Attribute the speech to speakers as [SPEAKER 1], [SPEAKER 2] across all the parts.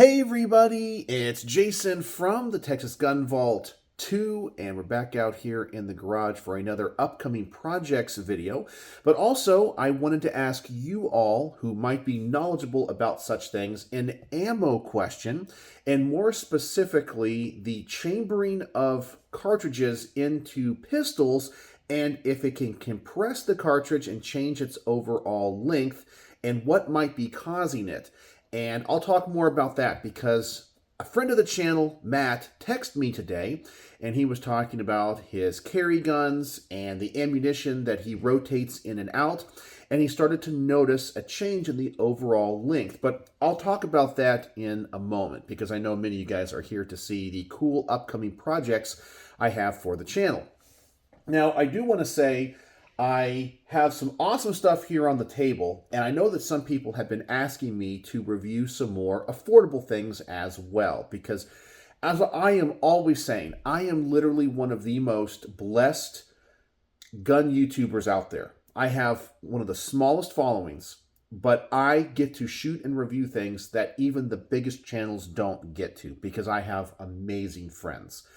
[SPEAKER 1] Hey everybody, it's Jason from the Texas Gun Vault 2, and we're back out here in the garage for another upcoming projects video. But also, I wanted to ask you all who might be knowledgeable about such things an ammo question, and more specifically, the chambering of cartridges into pistols, and if it can compress the cartridge and change its overall length, and what might be causing it. And I'll talk more about that because a friend of the channel, Matt, texted me today, and he was talking about his carry guns and the ammunition that he rotates in and out, and he started to notice a change in the overall length. But I'll talk about that in a moment because I know many of you guys are here to see the cool upcoming projects I have for the channel. Now, I do want to say I have some awesome stuff here on the table, and I know that some people have been asking me to review some more affordable things as well, because as I am always saying, I am literally one of the most blessed gun YouTubers out there. I have one of the smallest followings, but I get to shoot and review things that even the biggest channels don't get to because I have amazing friends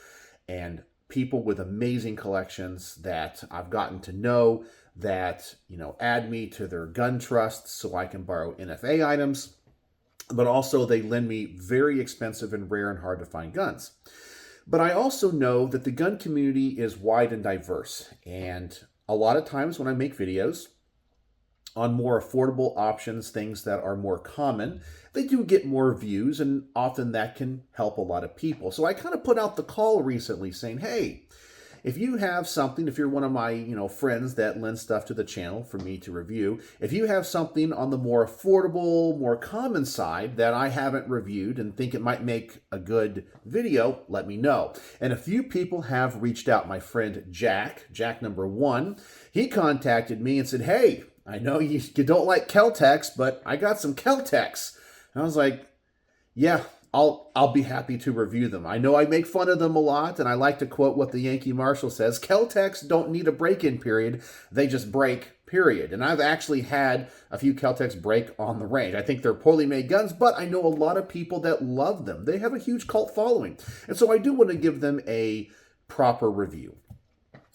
[SPEAKER 1] and people with amazing collections that I've gotten to know that, add me to their gun trusts so I can borrow NFA items, but also they lend me very expensive and rare and hard to find guns. But I also know that the gun community is wide and diverse, and a lot of times when I make videos on more affordable options, things that are more common, they do get more views, and often that can help a lot of people. So I kind of put out the call recently saying, hey, if you have something, if you're one of my friends that lend stuff to the channel for me to review, if you have something on the more affordable, more common side that I haven't reviewed and think it might make a good video, let me know. And a few people have reached out. My friend Jack number 1, he contacted me and said, hey, I know you don't like Kel-Tecs, but I got some Kel-Tecs. And I was like, yeah, I'll be happy to review them. I know I make fun of them a lot, and I like to quote what the Yankee Marshal says, Kel-Tecs don't need a break-in period, they just break, period. And I've actually had a few Kel-Tecs break on the range. I think they're poorly made guns, but I know a lot of people that love them. They have a huge cult following. And so I do want to give them a proper review.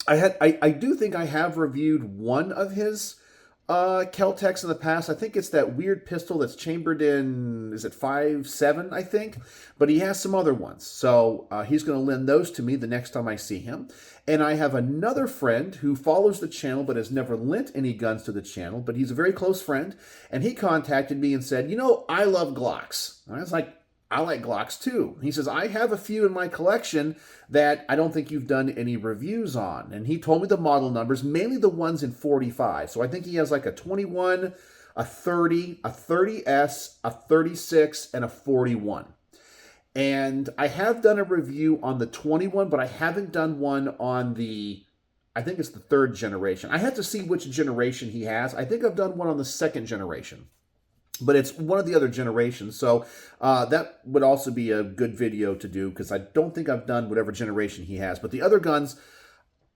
[SPEAKER 1] I do think I have reviewed one of his Kel-Tecs in the past. I think it's that weird pistol that's chambered in, is it 5.7, I think? But he has some other ones. So he's going to lend those to me the next time I see him. And I have another friend who follows the channel but has never lent any guns to the channel, but he's a very close friend. And he contacted me and said, I love Glocks. And I was like, I like Glocks too. He says, I have a few in my collection that I don't think you've done any reviews on. And he told me the model numbers, mainly the ones in 45. So I think he has like a 21, a 30, a 30S, a 36, and a 41. And I have done a review on the 21, but I haven't done one on I think it's the 3rd generation. I have to see which generation he has. I think I've done one on the 2nd generation. But it's one of the other generations, so that would also be a good video to do because I don't think I've done whatever generation he has. But the other guns,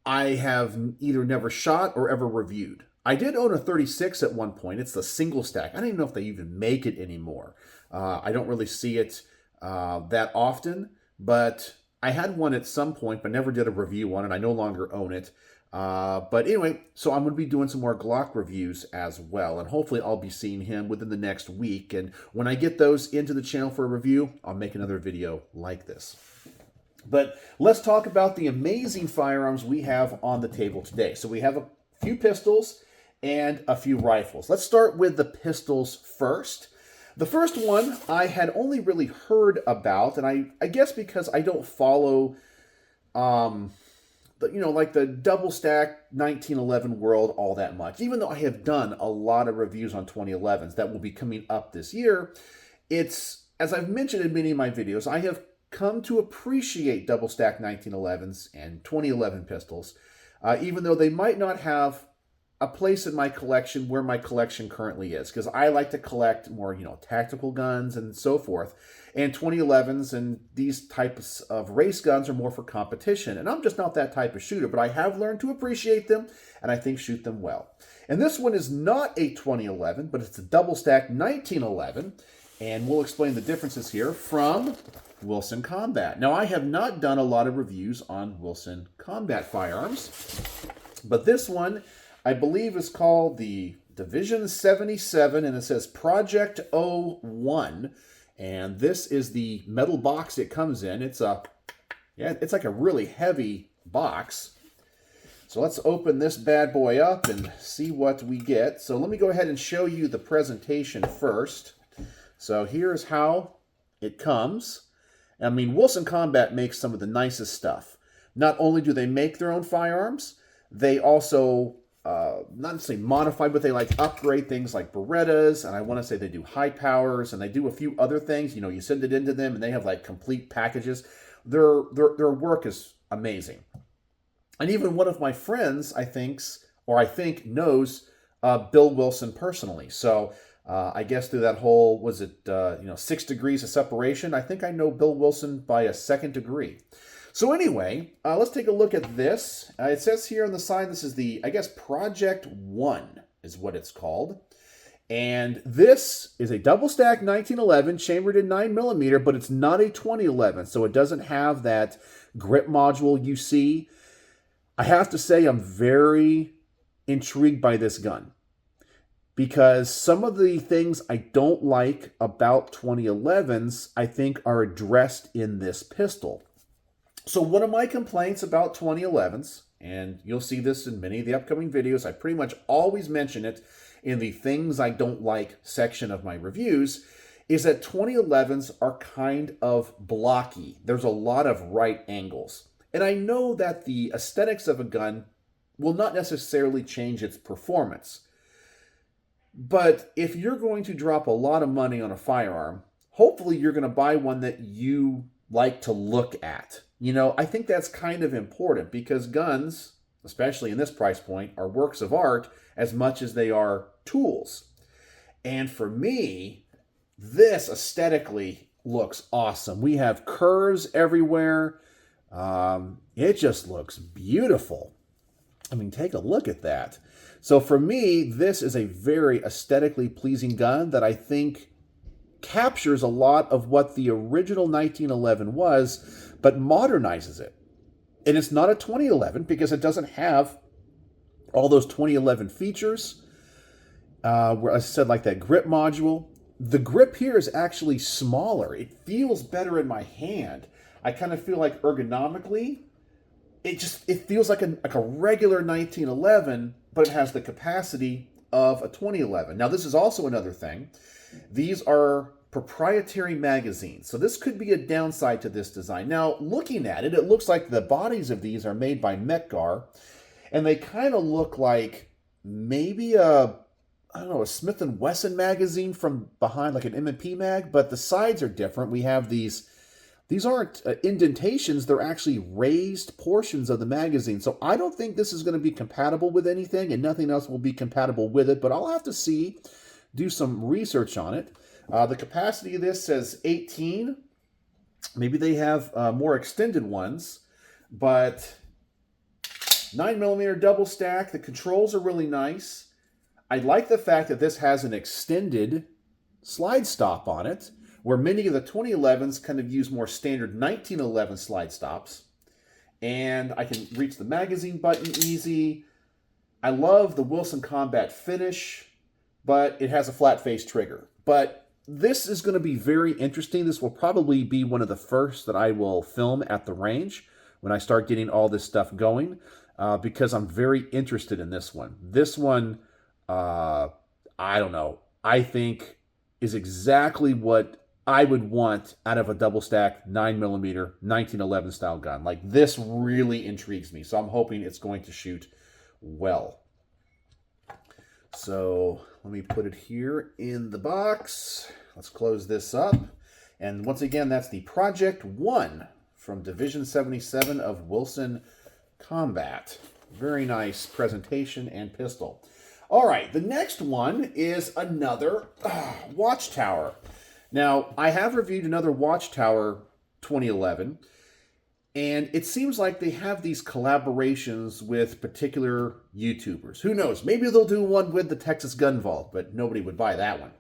[SPEAKER 1] I have either never shot or ever reviewed. I did own a 36 at one point. It's the single stack. I don't even know if they even make it anymore. I don't really see it that often, but I had one at some point, but never did a review on it. I no longer own it. But anyway, so I'm going to be doing some more Glock reviews as well, and hopefully I'll be seeing him within the next week. And when I get those into the channel for a review, I'll make another video like this. But let's talk about the amazing firearms we have on the table today. So we have a few pistols and a few rifles. Let's start with the pistols first. The first one I had only really heard about, and I guess because I don't follow like the double stack 1911 world all that much, even though I have done a lot of reviews on 2011s that will be coming up this year. It's, as I've mentioned in many of my videos, I have come to appreciate double stack 1911s and 2011 pistols, even though they might not have a place in my collection where my collection currently is, because I like to collect more, tactical guns and so forth. And 2011s and these types of race guns are more for competition. And I'm just not that type of shooter, but I have learned to appreciate them and I think shoot them well. And this one is not a 2011, but it's a double stack 1911. And we'll explain the differences here from Wilson Combat. Now, I have not done a lot of reviews on Wilson Combat firearms, but this one, I believe, is called the Division 77, and it says Project 01. And this is the metal box it comes in. It's like a really heavy box. So let's open this bad boy up and see what we get. So let me go ahead and show you the presentation first. So here's how it comes. I mean, Wilson Combat makes some of the nicest stuff. Not only do they make their own firearms, they also, not necessarily modify, but they like upgrade things like Berettas, and I want to say they do high powers, and they do a few other things. You know, you send it into them, and they have like complete packages. Their work is amazing. And even one of my friends, I think knows Bill Wilson personally. So I guess through that whole, 6 degrees of separation, I think I know Bill Wilson by a second degree. So anyway, let's take a look at this. It says here on the side, this is the, I guess, Project 1 is what it's called. And this is a double stack 1911 chambered in 9mm, but it's not a 2011, so it doesn't have that grip module you see. I have to say I'm very intrigued by this gun because some of the things I don't like about 2011s I think are addressed in this pistol. So one of my complaints about 2011s, and you'll see this in many of the upcoming videos, I pretty much always mention it in the things I don't like section of my reviews, is that 2011s are kind of blocky. There's a lot of right angles. And I know that the aesthetics of a gun will not necessarily change its performance. But if you're going to drop a lot of money on a firearm, hopefully you're going to buy one that you like to look at. You know, I think that's kind of important because guns, especially in this price point, are works of art as much as they are tools. And for me, this aesthetically looks awesome. We have curves everywhere. It just looks beautiful. I mean, take a look at that. So for me, this is a very aesthetically pleasing gun that I think captures a lot of what the original 1911 was, but modernizes it. And it's not a 2011 because it doesn't have all those 2011 features. Where I said, like that grip module. The grip here is actually smaller. It feels better in my hand. I kind of feel like ergonomically, it feels like a regular 1911, but it has the capacity of a 2011. Now, this is also another thing. These are proprietary magazines, so this could be a downside to this design. Now, looking at it, it looks like the bodies of these are made by Metgar, and they kind of look like maybe a Smith & Wesson magazine from behind, like an M&P mag, but the sides are different. We have these aren't indentations, they're actually raised portions of the magazine. So I don't think this is going to be compatible with anything, and nothing else will be compatible with it, but I'll have to do some research on it. The capacity of this says 18. Maybe they have more extended ones, but 9mm double stack. The controls are really nice. I like the fact that this has an extended slide stop on it, where many of the 2011s kind of use more standard 1911 slide stops. And I can reach the magazine button easy. I love the Wilson Combat finish, but it has a flat face trigger. But this is going to be very interesting. This will probably be one of the first that I will film at the range when I start getting all this stuff going, because I'm very interested in this one. This one, I don't know, I think is exactly what I would want out of a double stack 9mm 1911 style gun. Like, this really intrigues me, so I'm hoping it's going to shoot well. So let me put it here in the box. Let's close this up. And once again, that's the Project 1 from Division 77 of Wilson Combat. Very nice presentation and pistol. All right, the next one is another Watchtower. Now, I have reviewed another Watchtower 2011, and it seems like they have these collaborations with particular YouTubers. Who knows? Maybe they'll do one with the Texas Gun Vault, but nobody would buy that one.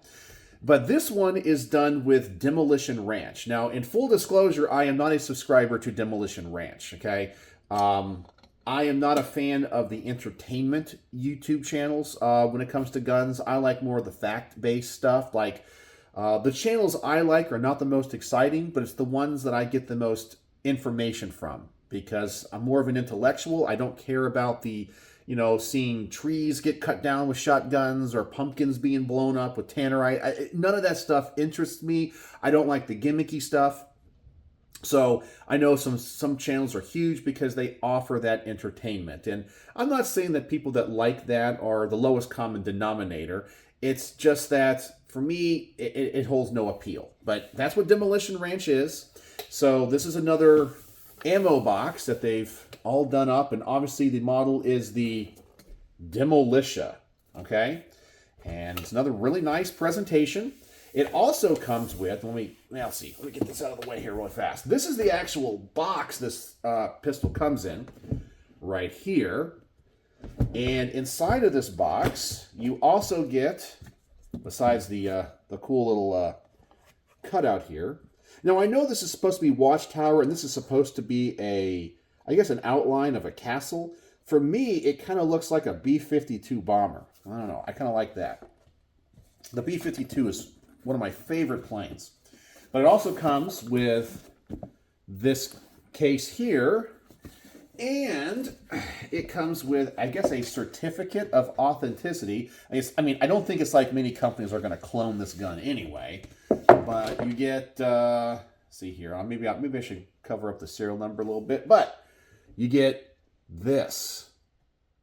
[SPEAKER 1] But this one is done with Demolition Ranch. Now, in full disclosure, I am not a subscriber to Demolition Ranch, okay? I am not a fan of the entertainment YouTube channels when it comes to guns. I like more of the fact-based stuff. Like, the channels I like are not the most exciting, but it's the ones that I get the most information from, because I'm more of an intellectual. I don't care about the, seeing trees get cut down with shotguns or pumpkins being blown up with tannerite. None of that stuff interests me. I don't like the gimmicky stuff. So I know some channels are huge because they offer that entertainment. And I'm not saying that people that like that are the lowest common denominator. It's just that, for me, it holds no appeal. But that's what Demolition Ranch is. So this is another ammo box that they've all done up. And obviously the model is the Demolitia. Okay? And it's another really nice presentation. It also comes with, let me get this out of the way here really fast. This is the actual box this pistol comes in, right here. And inside of this box, you also get, besides the cool little cutout here. Now, I know this is supposed to be Watchtower, and this is supposed to be an outline of a castle. For me, it kind of looks like a B-52 bomber. I don't know. I kind of like that. The B-52 is one of my favorite planes. But it also comes with this case here, and it comes with, I guess, a certificate of authenticity. I don't think it's like many companies are going to clone this gun anyway, but you get, see here, maybe I should cover up the serial number a little bit, but you get this.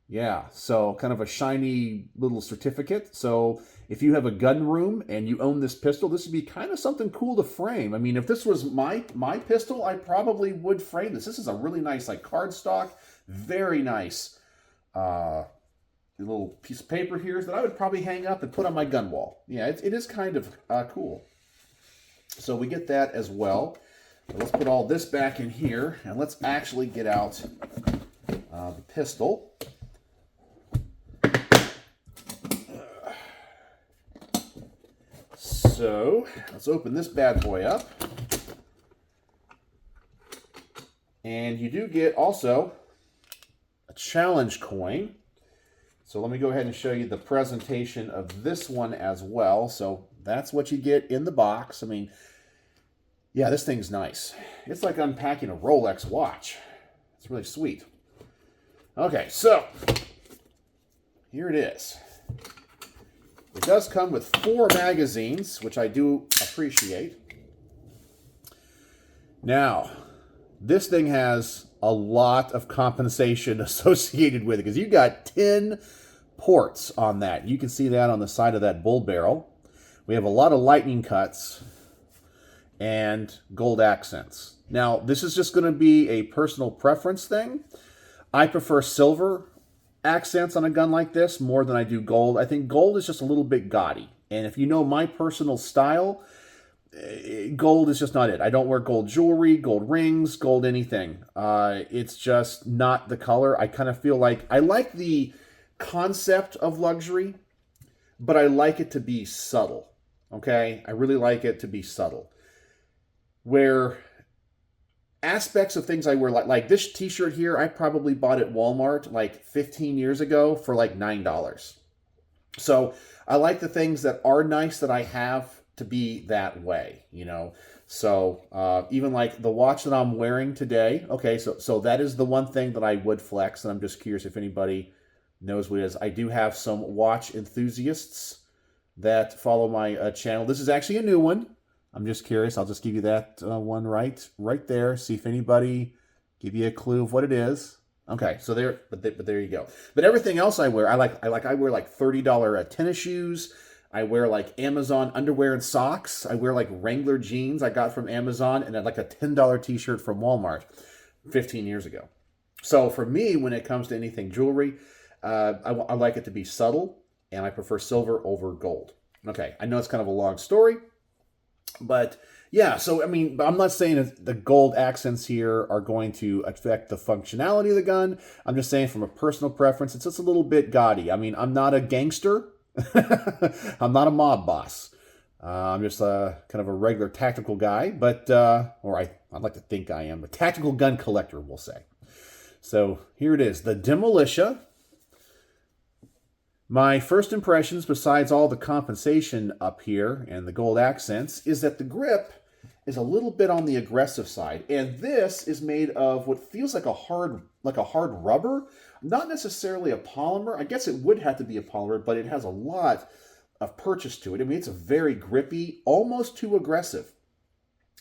[SPEAKER 1] Yeah, so kind of a shiny little certificate. So if you have a gun room and you own this pistol, this would be kind of something cool to frame. I mean, if this was my pistol, I probably would frame this. This is a really nice, like, cardstock, very nice little piece of paper here that I would probably hang up and put on my gun wall. Yeah, it is kind of cool. So we get that as well. So let's put all this back in here, and let's actually get out the pistol. So let's open this bad boy up. And you do get also a challenge coin. So let me go ahead and show you the presentation of this one as well. So that's what you get in the box. I mean, yeah, this thing's nice. It's like unpacking a Rolex watch. It's really sweet. Okay, so here it is. It does come with 4 magazines, which I do appreciate. Now, this thing has a lot of compensation associated with it, because you got 10 ports on that. You can see that on the side of that bull barrel. We have a lot of lightning cuts and gold accents. Now, this is just going to be a personal preference thing. I prefer silver accents on a gun like this more than I do gold. I think gold is just a little bit gaudy. And if you know my personal style, gold is just not it. I don't wear gold jewelry, gold rings, gold anything. It's just not the color. I kind of feel like I like the concept of luxury, but I like it to be subtle. Okay? I really like it to be subtle. Where aspects of things I wear, like this t-shirt here, I probably bought at Walmart like 15 years ago for like $9. So I like the things that are nice that I have to be that way, So even like the watch that I'm wearing today, okay, so that is the one thing that I would flex, and I'm just curious if anybody knows what it is. I do have some watch enthusiasts that follow my channel. This is actually a new one. I'm just curious. I'll just give you that one right there. See if anybody give you a clue of what it is. Okay, so there you go. But everything else I wear, I wear like $30 tennis shoes. I wear like Amazon underwear and socks. I wear like Wrangler jeans I got from Amazon, and then like a $10 t-shirt from Walmart 15 years ago. So for me, when it comes to anything jewelry, I like it to be subtle, and I prefer silver over gold. Okay, I know it's kind of a long story. But yeah, so I mean, I'm not saying that the gold accents here are going to affect the functionality of the gun. I'm just saying from a personal preference, it's just a little bit gaudy. I mean, I'm not a gangster. I'm not a mob boss. I'm just kind of a regular tactical guy, but, I'd like to think I am, a tactical gun collector, we'll say. So here it is, the Demolitia. My first impressions, besides all the compensation up here and the gold accents, is that the grip is a little bit on the aggressive side. And this is made of what feels like a hard rubber, not necessarily a polymer. I guess it would have to be a polymer, but it has a lot of purchase to it. I mean, it's a very grippy, almost too aggressive.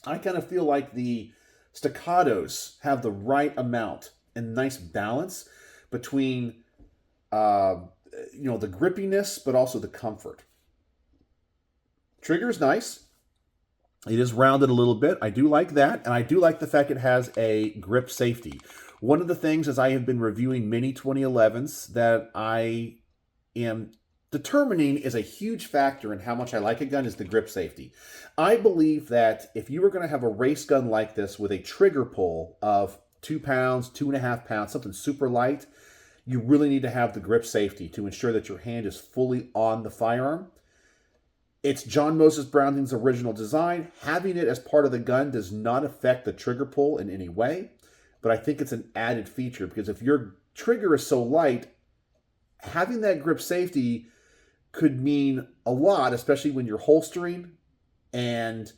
[SPEAKER 1] I kind of feel like the staccatos have the right amount and nice balance between, the grippiness, but also the comfort. Trigger's nice. It is rounded a little bit. I do like that, and I do like the fact it has a grip safety. One of the things, as I have been reviewing many 2011s, that I am determining is a huge factor in how much I like a gun is the grip safety. I believe that if you were going to have a race gun like this with a trigger pull of 2 pounds, 2.5 pounds, something super light, you really need to have the grip safety to ensure that your hand is fully on the firearm. It's John Moses Browning's original design. Having it as part of the gun does not affect the trigger pull in any way, but I think it's an added feature because if your trigger is so light, having that grip safety could mean a lot, especially when you're holstering and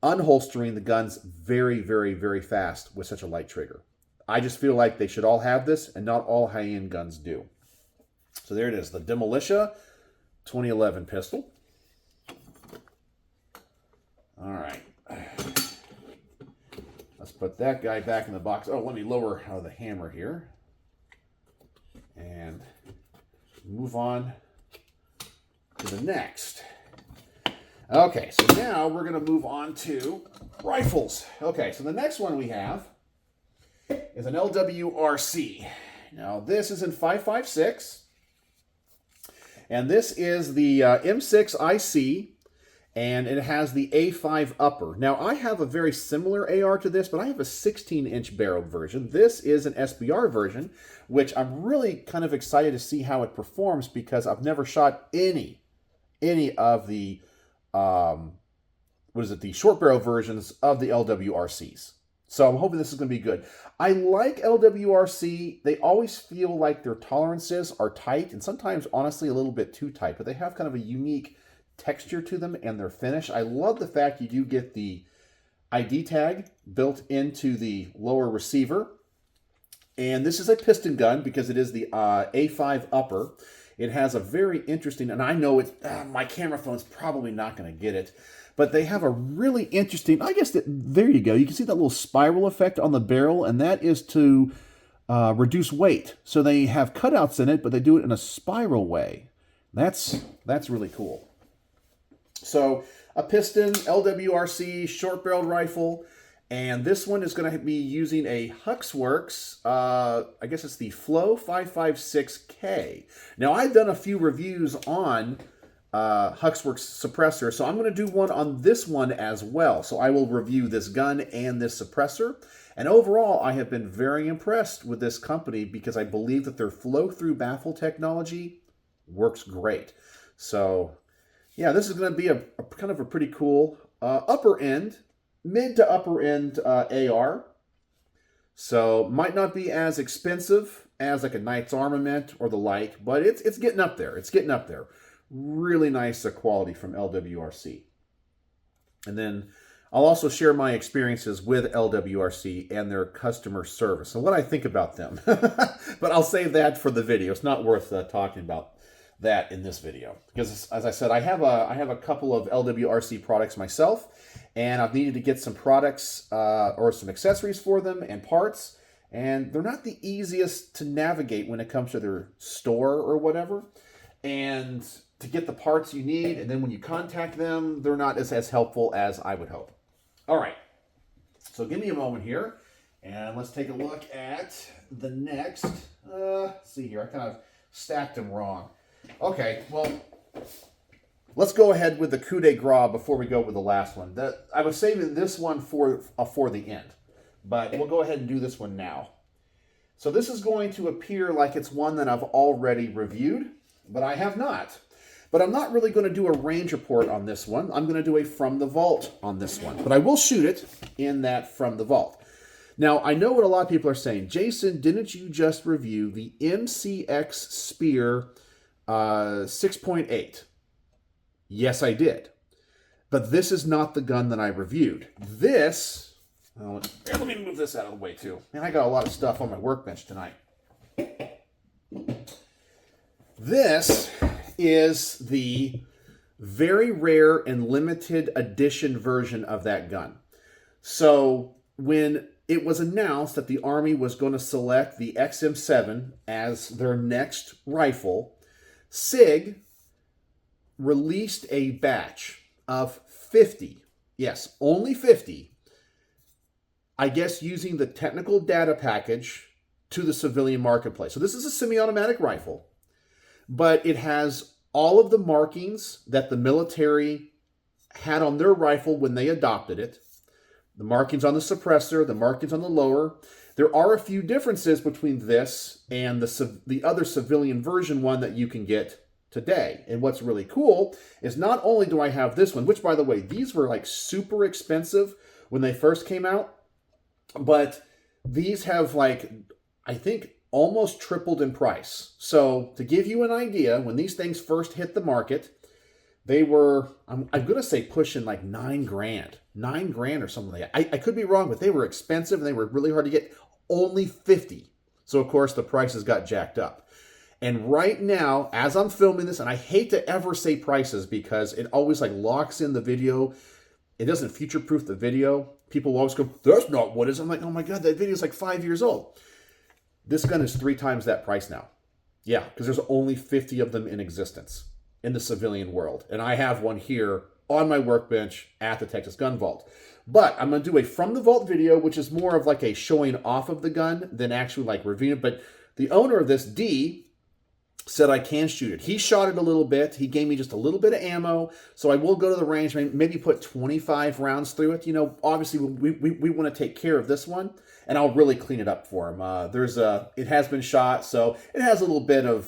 [SPEAKER 1] unholstering the guns very, very, very fast with such a light trigger. I just feel like they should all have this, and not all high-end guns do. So there it is, the Demolitia 2011 pistol. All right. Let's put that guy back in the box. Oh, let me lower the hammer here. And move on to the next. Okay, so now we're going to move on to rifles. Okay, so the next one we have is an LWRC. Now, this is in 5.56, and this is the M6 IC, and it has the A5 upper. Now, I have a very similar AR to this, but I have a 16-inch barreled version. This is an SBR version, which I'm really kind of excited to see how it performs because I've never shot any of the the short barrel versions of the LWRCs. So I'm hoping this is going to be good. I like LWRC. They always feel like their tolerances are tight and sometimes, honestly, a little bit too tight, but they have kind of a unique texture to them and their finish. I love the fact you do get the ID tag built into the lower receiver. And this is a piston gun because it is the A5 upper. It has a very interesting, and I know my camera phone's probably not going to get it, but they have a really interesting, there you go. You can see that little spiral effect on the barrel, and that is to reduce weight. So they have cutouts in it, but they do it in a spiral way. That's really cool. So a piston, LWRC, short-barreled rifle, and this one is going to be using a Huxworks, I guess it's the Flow 556K. Now, I've done a few reviews on Huxworks suppressor, so I'm going to do one on this one as well. So I will review this gun and this suppressor. And overall, I have been very impressed with this company because I believe that their flow-through baffle technology works great. So, yeah, this is going to be a kind of a pretty cool upper end, mid to upper end AR. So might not be as expensive as like a Knight's Armament or the like, but it's getting up there. It's getting up there. Really nice quality from LWRC. And then I'll also share my experiences with LWRC and their customer service and what I think about them. But I'll save that for the video. It's not worth talking about that in this video because, as I said, I have a couple of LWRC products myself, and I've needed to get some products or some accessories for them and parts, and they're not the easiest to navigate when it comes to their store or whatever, and to get the parts you need, and then when you contact them, they're not as helpful as I would hope. All right, so give me a moment here, and let's take a look at the next. Let's see here, I kind of stacked them wrong. Okay, well, let's go ahead with the coup de grace before we go with the last one. I was saving this one for the end, but we'll go ahead and do this one now. So this is going to appear like it's one that I've already reviewed, but I have not. But I'm not really going to do a range report on this one. I'm going to do a from the vault on this one. But I will shoot it in that from the vault. Now, I know what a lot of people are saying. Jason, didn't you just review the MCX Spear 6.8? Yes, I did. But this is not the gun that I reviewed. This, let me move this out of the way too. Man, I got a lot of stuff on my workbench tonight. This is the very rare and limited edition version of that gun. So when it was announced that the Army was going to select the XM7 as their next rifle, Sig released a batch of 50, yes, only 50, I guess using the technical data package to the civilian marketplace. So this is a semi-automatic rifle, but it has all of the markings that the military had on their rifle when they adopted it. The markings on the suppressor, the markings on the lower. There are a few differences between this and the other civilian version one that you can get today. And what's really cool is not only do I have this one, which by the way, these were like super expensive when they first came out, but these have like, I think, almost tripled in price. So to give you an idea, when these things first hit the market, they were, I'm going to say pushing like $9 grand or something like that. I could be wrong, but they were expensive and they were really hard to get. Only 50. So of course the prices got jacked up. And right now, as I'm filming this, and I hate to ever say prices because it always like locks in the video. It doesn't future-proof the video. People will always go, that's not what it is. I'm like, oh my God, that video is like 5 years old. This gun is 3 times that price now. Yeah, because there's only 50 of them in existence in the civilian world. And I have one here on my workbench at the Texas Gun Vault. But I'm going to do a from the vault video, which is more of like a showing off of the gun than actually like reviewing it. But the owner of this, D, said I can shoot it. He shot it a little bit. He gave me just a little bit of ammo. So I will go to the range, maybe put 25 rounds through it. You know, obviously we want to take care of this one. And I'll really clean it up for him. It has been shot, so it has a little bit of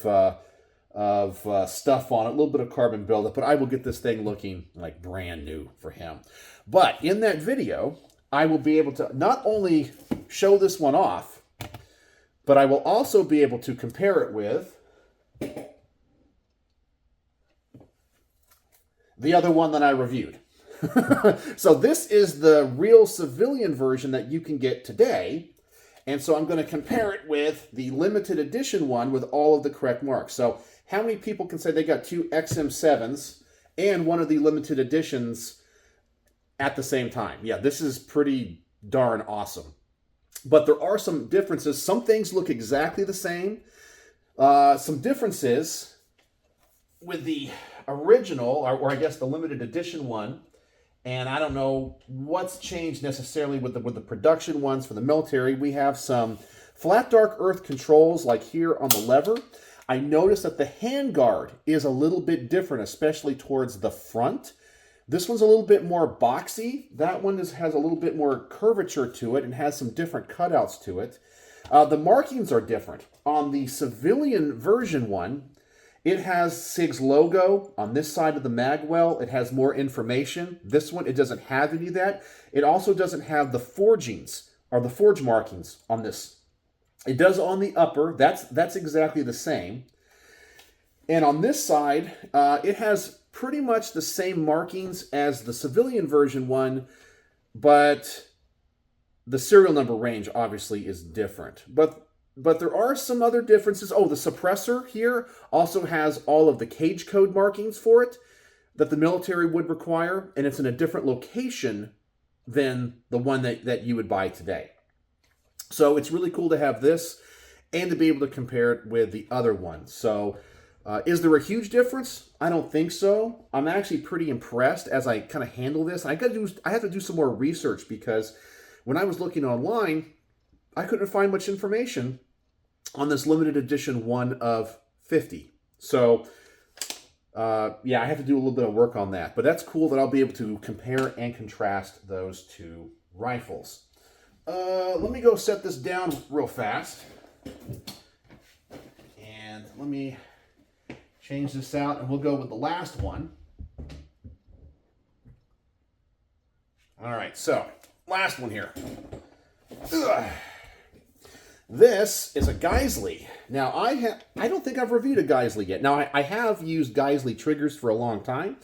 [SPEAKER 1] stuff on it, a little bit of carbon buildup, but I will get this thing looking like brand new for him. But in that video, I will be able to not only show this one off, but I will also be able to compare it with the other one that I reviewed. So this is the real civilian version that you can get today. And so I'm going to compare it with the limited edition one with all of the correct marks. So how many people can say they got 2 XM7s and one of the limited editions at the same time? Yeah, this is pretty darn awesome. But there are some differences. Some things look exactly the same. Some differences with the original, or I guess the limited edition one. And I don't know what's changed necessarily with the production ones for the military. We have some flat dark earth controls like here on the lever. I noticed that the handguard is a little bit different, especially towards the front. This one's a little bit more boxy. That one has a little bit more curvature to it and has some different cutouts to it. The markings are different. On the civilian version one, it has Sig's logo on this side of the mag well. It has more information. This one, it doesn't have any of that. It also doesn't have the forgings or the forge markings on this. It does on the upper. That's exactly the same. And on this side, it has pretty much the same markings as the civilian version one, but the serial number range obviously is different. But there are some other differences. Oh, the suppressor here also has all of the cage code markings for it that the military would require, and it's in a different location than the one that you would buy today. So it's really cool to have this and to be able to compare it with the other one. So is there a huge difference? I don't think so. I'm actually pretty impressed as I kind of handle this. I have to do some more research because when I was looking online, I couldn't find much information on this limited edition one of 50. So, yeah, I have to do a little bit of work on that. But that's cool that I'll be able to compare and contrast those two rifles. Let me go set this down real fast. And let me change this out, and we'll go with the last one. All right, so last one here. Ugh. This is a Geisley. Now, I don't think I've reviewed a Geisley yet. Now, I have used Geisley triggers for a long time,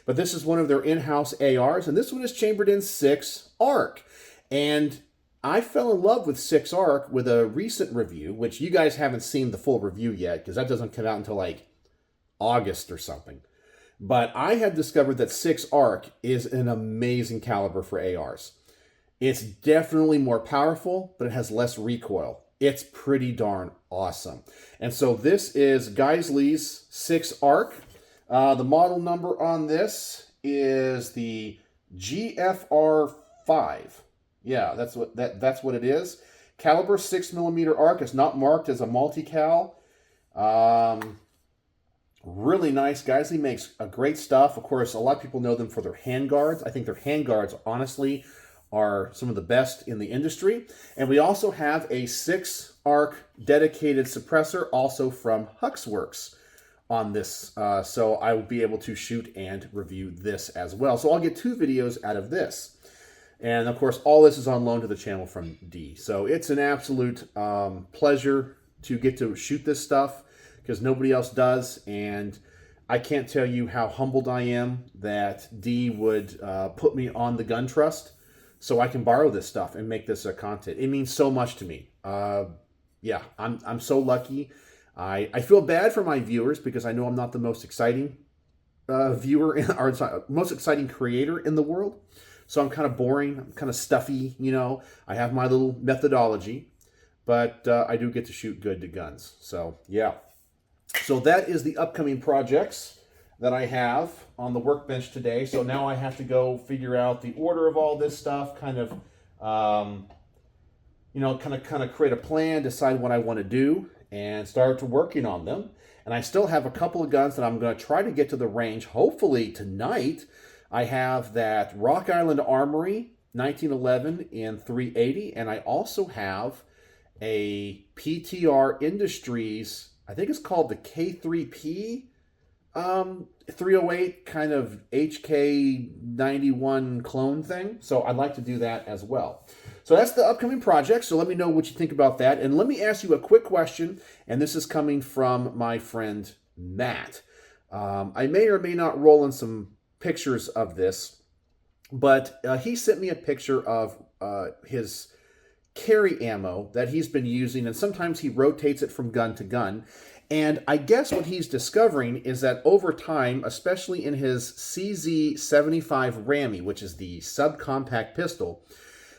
[SPEAKER 1] but this is one of their in-house ARs, and this one is chambered in 6 arc. And I fell in love with 6 arc with a recent review, which you guys haven't seen the full review yet, because that doesn't come out until like August or something. But I have discovered that 6 arc is an amazing caliber for ARs. It's definitely more powerful, but it has less recoil. It's pretty darn awesome. And so this is Geisley's 6 arc. The model number on this is the GFR5. Yeah, that's what it is. Caliber 6mm arc. It's not marked as a multi-cal. Really nice. Geisley makes a great stuff. Of course, a lot of people know them for their handguards. I think their handguards, honestly, are some of the best in the industry. And we also have a 6 arc dedicated suppressor, also from Huxworks, on this. So I will be able to shoot and review this as well. So I'll get 2 videos out of this. And of course, all this is on loan to the channel from D. So it's an absolute pleasure to get to shoot this stuff, because nobody else does. And I can't tell you how humbled I am that D would put me on the gun trust so I can borrow this stuff and make this a content. It means so much to me. Yeah, I'm so lucky. I feel bad for my viewers, because I know I'm not the most exciting viewer or most exciting creator in the world. So I'm kind of boring, I'm kind of stuffy, you know. I have my little methodology, but I do get to shoot good to guns. So yeah. So that is the upcoming projects that I have on the workbench today. So now I have to go figure out the order of all this stuff, kind of, you know, kind of create a plan, decide what I want to do, and start to working on them. And I still have a couple of guns that I'm going to try to get to the range, hopefully tonight. I have that Rock Island Armory 1911 in 380, and I also have a PTR Industries, I think it's called the K3P 308 kind of HK91 clone thing. So I'd like to do that as well. So that's the upcoming project. So let me know what you think about that. And let me ask you a quick question. And this is coming from my friend Matt. I may or may not roll in some pictures of this, but he sent me a picture of his carry ammo that he's been using, and sometimes he rotates it from gun to gun. And I guess what he's discovering is that over time, especially in his CZ75 Rammy, which is the subcompact pistol,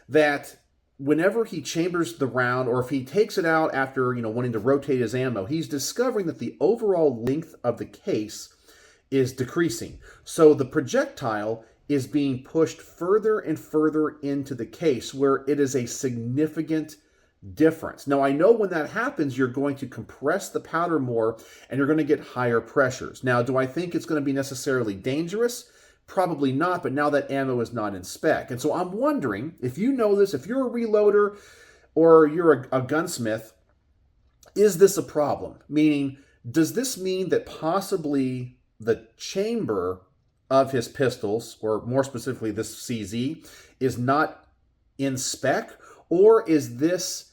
[SPEAKER 1] that whenever he chambers the round, or if he takes it out after, you know, wanting to rotate his ammo, he's discovering that the overall length of the case is decreasing. So the projectile is being pushed further and further into the case, where it is a significant difference. Now, I know when that happens, you're going to compress the powder more and you're going to get higher pressures. Now, do I think it's going to be necessarily dangerous? Probably not, but now that ammo is not in spec. And so I'm wondering, if you know this, if you're a reloader or you're a gunsmith, is this a problem? Meaning, does this mean that possibly the chamber of his pistols, or more specifically this CZ, is not in spec? Or is this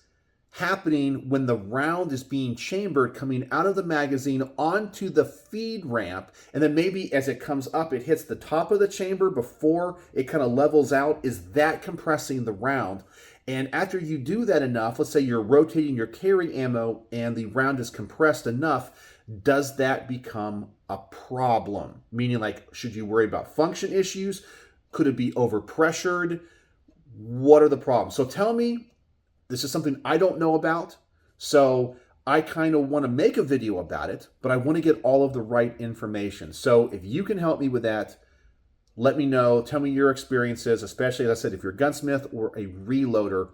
[SPEAKER 1] happening when the round is being chambered coming out of the magazine onto the feed ramp, and then maybe as it comes up, it hits the top of the chamber before it kind of levels out? Is that compressing the round? And after you do that enough, let's say you're rotating your carry ammo and the round is compressed enough, does that become a problem? Meaning, like, should you worry about function issues? Could it be overpressured? What are the problems? So tell me. This is something I don't know about, so I kind of want to make a video about it, but I want to get all of the right information. So if you can help me with that, let me know. Tell me your experiences, especially, as I said, if you're a gunsmith or a reloader,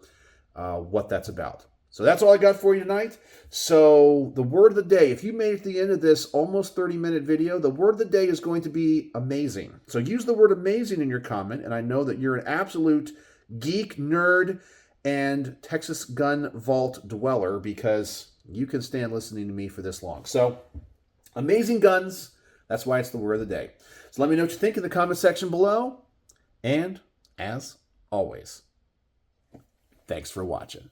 [SPEAKER 1] what that's about. So that's all I got for you tonight. So the word of the day, if you made it to the end of this almost 30-minute video, the word of the day is going to be amazing. So use the word amazing in your comment, and I know that you're an absolute geek, nerd, and Texas gun vault dweller, because you can stand listening to me for this long. So Amazing guns. That's why it's the word of the day. So let me know what you think in the comment section below. And as always, thanks for watching.